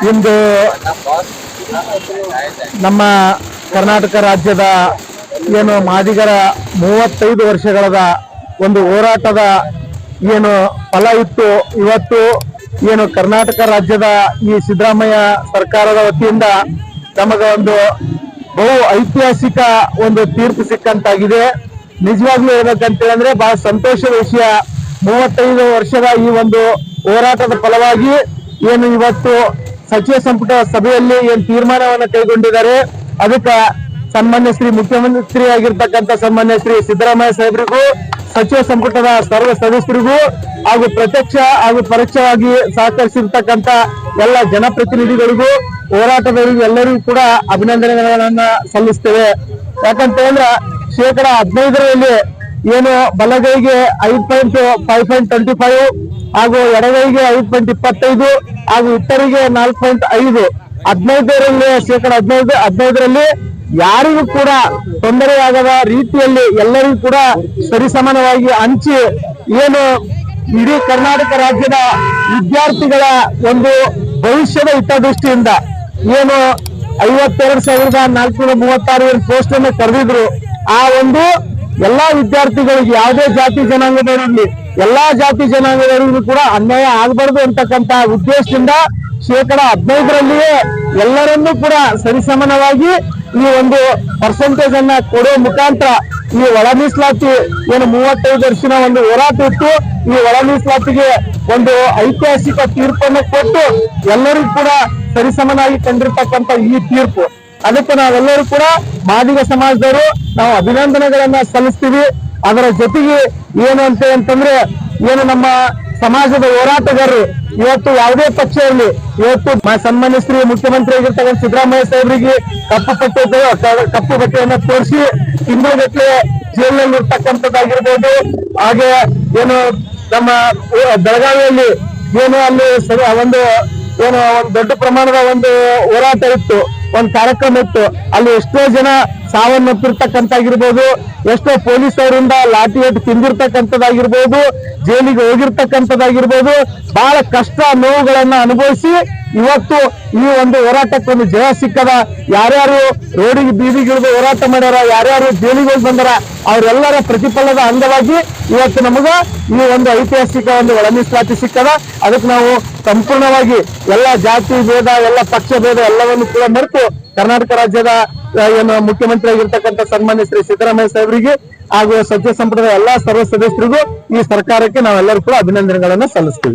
ಇಂದು ನಮ್ಮ ಕರ್ನಾಟಕ ರಾಜ್ಯದ ಏನು ಮಾದಿಗರ 35 ವರ್ಷಗಳ ಒಂದು ಹೋರಾಟದ ಏನು ಫಲ ಇತ್ತು. ಇವತ್ತು ಏನು ಕರ್ನಾಟಕ ರಾಜ್ಯದ ಈ ಸಿದ್ದರಾಮಯ್ಯ ಸರ್ಕಾರದ ವತಿಯಿಂದ ನಮಗೆ ಒಂದು ಬಹು ಐತಿಹಾಸಿಕ ಒಂದು ತೀರ್ಪು ಸಿಕ್ಕಂತಾಗಿದೆ. ನಿಜವಾಗ್ಲೂ ಹೇಳ್ಬೇಕಂತ ಹೇಳಿದ್ರೆ ಬಹಳ ಸಂತೋಷದ ವಿಷಯ. 35 ವರ್ಷದ ಈ ಒಂದು ಹೋರಾಟದ ಫಲವಾಗಿ ಏನು ಇವತ್ತು ಸಚಿವ ಸಂಪುಟ ಸಭೆಯಲ್ಲಿ ಏನು ತೀರ್ಮಾನವನ್ನು ಕೈಗೊಂಡಿದ್ದಾರೆ, ಅದಕ್ಕೆ ಸನ್ಮಾನ್ಯ ಶ್ರೀ ಮುಖ್ಯಮಂತ್ರಿ ಆಗಿರ್ತಕ್ಕಂಥ ಸನ್ಮಾನ್ಯ ಶ್ರೀ ಸಿದ್ದರಾಮಯ್ಯ ಸಾಹೇಬರಿಗೂ, ಸಚಿವ ಸಂಪುಟದ ಸರ್ವ ಸದಸ್ಯರಿಗೂ ಹಾಗೂ ಪ್ರತ್ಯಕ್ಷ ಹಾಗೂ ಪರೋಕ್ಷವಾಗಿ ಸಹಕರಿಸಿರ್ತಕ್ಕಂಥ ಎಲ್ಲ ಜನಪ್ರತಿನಿಧಿಗಳಿಗೂ, ಹೋರಾಟಗಾರರಿಗೂ ಎಲ್ಲರಿಗೂ ಕೂಡ ಅಭಿನಂದನೆಗಳನ್ನ ಸಲ್ಲಿಸ್ತೇವೆ. ಯಾಕಂತ ಹೇಳಿದ್ರೆ 15% ಏನು ಬಲಗೈಗೆ 5.25 ಹಾಗೂ ಎಡಗೈಗೆ 5.25 ಹಾಗೂ ಇತರಿಗೆ 4.5, 15ರಲ್ಲಿ 15% ಯಾರಿಗೂ ಕೂಡ ತೊಂದರೆಯಾಗದ ರೀತಿಯಲ್ಲಿ ಎಲ್ಲರಿಗೂ ಕೂಡ ಸರಿಸಮಾನವಾಗಿ ಹಂಚಿ ಏನು ಇಡೀ ಕರ್ನಾಟಕ ರಾಜ್ಯದ ವಿದ್ಯಾರ್ಥಿಗಳ ಒಂದು ಭವಿಷ್ಯದ ಹಿತದೃಷ್ಟಿಯಿಂದ ಏನು 52,436 ಪೋಸ್ಟ್ ಅನ್ನು ಕರೆದಿದ್ರು. ಆ ಒಂದು ಎಲ್ಲಾ ವಿದ್ಯಾರ್ಥಿಗಳಿಗೆ ಯಾವುದೇ ಜಾತಿ ಜನಾಂಗದವರಲ್ಲಿ ಎಲ್ಲಾ ಜಾತಿ ಜನಾಂಗದವರಿಗೂ ಕೂಡ ಅನ್ಯಾಯ ಆಗಬಾರ್ದು ಅಂತಕ್ಕಂತ ಉದ್ದೇಶದಿಂದ 15%ರಲ್ಲಿಯೇ ಎಲ್ಲರನ್ನೂ ಕೂಡ ಸರಿಸಮಾನವಾಗಿ ಈ ಒಂದು ಪರ್ಸೆಂಟೇಜ್ ಅನ್ನ ಕೊಡುವ ಮುಖಾಂತರ ಈ ಒಳ ಮೀಸಲಾತಿ ಏನು 35 ವರ್ಷದ ಒಂದು ಹೋರಾಟ ಇತ್ತು, ಈ ಒಳ ಮೀಸಲಾತಿಗೆ ಒಂದು ಐತಿಹಾಸಿಕ ತೀರ್ಪನ್ನು ಕೊಟ್ಟು ಎಲ್ಲರಿಗೂ ಕೂಡ ಸರಿಸಮನಾಗಿ ಕಂಡಿರ್ತಕ್ಕಂಥ ಈ ತೀರ್ಪು, ಅದಕ್ಕೆ ನಾವೆಲ್ಲರೂ ಕೂಡ ಮಾದಿಗ ಸಮಾಜದವರು ನಾವು ಅಭಿನಂದನೆಗಳನ್ನ ಸಲ್ಲಿಸ್ತೀವಿ. ಅದರ ಜೊತೆಗೆ ಏನು ಅಂತಂದ್ರೆ ಏನು ನಮ್ಮ ಸಮಾಜದ ಹೋರಾಟಗಾರರು ಇವತ್ತು ಯಾವುದೇ ಪಕ್ಷ ಇರಲಿ, ಇವತ್ತು ಸನ್ಮಾನ್ಯ ಶ್ರೀ ಮುಖ್ಯಮಂತ್ರಿ ಆಗಿರ್ತಕ್ಕಂಥ ಸಿದ್ದರಾಮಯ್ಯ ಸಾಹೇಬರಿಗೆ ಕಪ್ಪು ಬಟ್ಟೆಯನ್ನ ತೋರಿಸಿ ತಿಂಗಳಗಟ್ಟಲೆ ಜೈಲಿನಲ್ಲಿ ಇರ್ತಕ್ಕಂಥದ್ದಾಗಿರ್ಬೋದು. ಹಾಗೆ ಏನು ನಮ್ಮ ಬೆಳಗಾವಿಯಲ್ಲಿ ಏನು ಅಲ್ಲಿ ಒಂದು ದೊಡ್ಡ ಪ್ರಮಾಣದ ಒಂದು ಹೋರಾಟ ಇತ್ತು, ಒಂದು ಕಾರ್ಯಕ್ರಮ ಇತ್ತು. ಅಲ್ಲಿ ಎಷ್ಟೋ ಜನ ಸಾವನ್ನಪ್ಪಿರ್ತಕ್ಕಂಥಾಗಿರ್ಬೋದು, ಎಷ್ಟೋ ಪೊಲೀಸ್ ಅವರಿಂದ ಲಾಠಿ ಏಟು ತಿಂದಿರ್ತಕ್ಕಂಥದ್ದಾಗಿರ್ಬೋದು, ಜೈಲಿಗೆ ಹೋಗಿರ್ತಕ್ಕಂಥದ್ದಾಗಿರ್ಬೋದು, ಬಹಳ ಕಷ್ಟ ನೋವುಗಳನ್ನ ಅನುಭವಿಸಿ ಇವತ್ತು ಈ ಒಂದು ಹೋರಾಟಕ್ಕೆ ಒಂದು ಜಯ ಸಿಕ್ಕದ. ಯಾರ್ಯಾರು ರೋಡಿಗೆ ಬೀದಿಗಿಳಿದು ಹೋರಾಟ ಮಾಡ್ಯಾರ, ಯಾರ್ಯಾರು ಜೈಲಿಗೆ ಹೋಗಿ ಬಂದಾರ, ಅವರೆಲ್ಲರ ಪ್ರತಿಫಲದ ಅಂಗವಾಗಿ ಇವತ್ತು ನಮಗ ಈ ಒಂದು ಐತಿಹಾಸಿಕ ಒಂದು ಒಳ ಮೀಸಲಾತಿ ಸಿಕ್ಕದ. ಅದಕ್ಕೆ ನಾವು ಸಂಪೂರ್ಣವಾಗಿ ಎಲ್ಲ ಜಾತಿ ಭೇದ, ಎಲ್ಲ ಪಕ್ಷ ಭೇದ ಎಲ್ಲವನ್ನು ಕೂಡ ಮರೆತು ಕರ್ನಾಟಕ ರಾಜ್ಯದ ಏನು ಮುಖ್ಯಮಂತ್ರಿ ಆಗಿರ್ತಕ್ಕಂಥ ಸನ್ಮಾನ್ಯ ಶ್ರೀ ಸಿದ್ದರಾಮಯ್ಯ ಸಾಹೇಬರಿಗೆ ಹಾಗೂ ಸಚಿವ ಸಂಪುಟದ ಎಲ್ಲಾ ಸರ್ವ ಸದಸ್ಯರಿಗೂ ಈ ಸರ್ಕಾರಕ್ಕೆ ನಾವೆಲ್ಲರೂ ಕೂಡ ಅಭಿನಂದನೆಗಳನ್ನ ಸಲ್ಲಿಸ್ತೀವಿ.